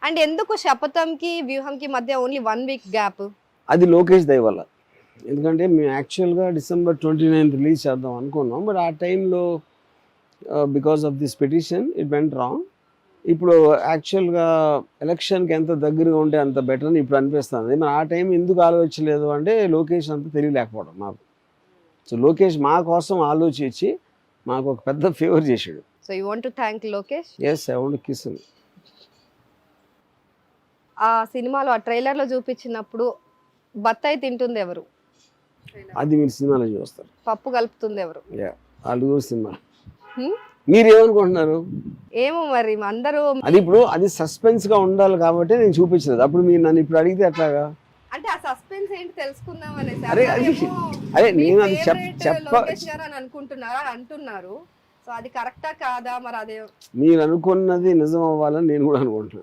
And ఎందుకు శపథంకి వ్యూహంకి మధ్య only 1 week gap? అది లోకేష్ దయ వల్ల. ఎందుకంటే మేము యాక్చువల్గా December 29 రిలీజ్ చేద్దాం అనుకున్నాం. బట్ ఆ టైంలో because of this petition it went wrong. ఇప్పుడు యాక్చువల్గా ఎలక్షన్కి ఎంత దగ్గరగా ఉంటే అంత బెటర్ అని ఇప్పుడు అనిపిస్తుంది. మరి ఆ టైం ఎందుకు ఆలోచించలేదు అంటే లోకేష్ అంత తెలియలేకపోవడం మాకు. సో లోకేష్ మా కోసం ఆలోచించి మాకు ఒక పెద్ద ఫేవర్ చేశాడు. So you want to thank Lokesh. Yes, I want to kiss him. ఆ సినిమాలో ఆ ట్రైలర్లో చూపించినప్పుడు బత్తాయి తింటుంది ఎవరు? అది మీరు సినిమాలో చూస్తారు. పప్పు కలుపుతుంది ఎవరు? వాళ్ళు చూసి సినిమా. మీరు ఏమనుకుంటున్నారు? ఏమో మరి అందరూ అది ఇప్పుడు అది సస్పెన్స్ గా ఉండాలి కాబట్టి నేను చూపించలేదు. అప్పుడు మీరు నన్ను ఇప్పుడు అడిగితే ఎట్లాగా? అంటే ఆ సస్పెన్స్ ఏంటి తెలుసుకుందాం అనేసి. అరే నేను అది లోకేష్ గారు అని అనుకుంటున్నారా అంటున్నారు. సో అది కరెక్టా కాదా మరి? అదే మీరు అనుకున్నది నిజం అవ్వాలని నేను కూడా అనుకుంటున్నాను.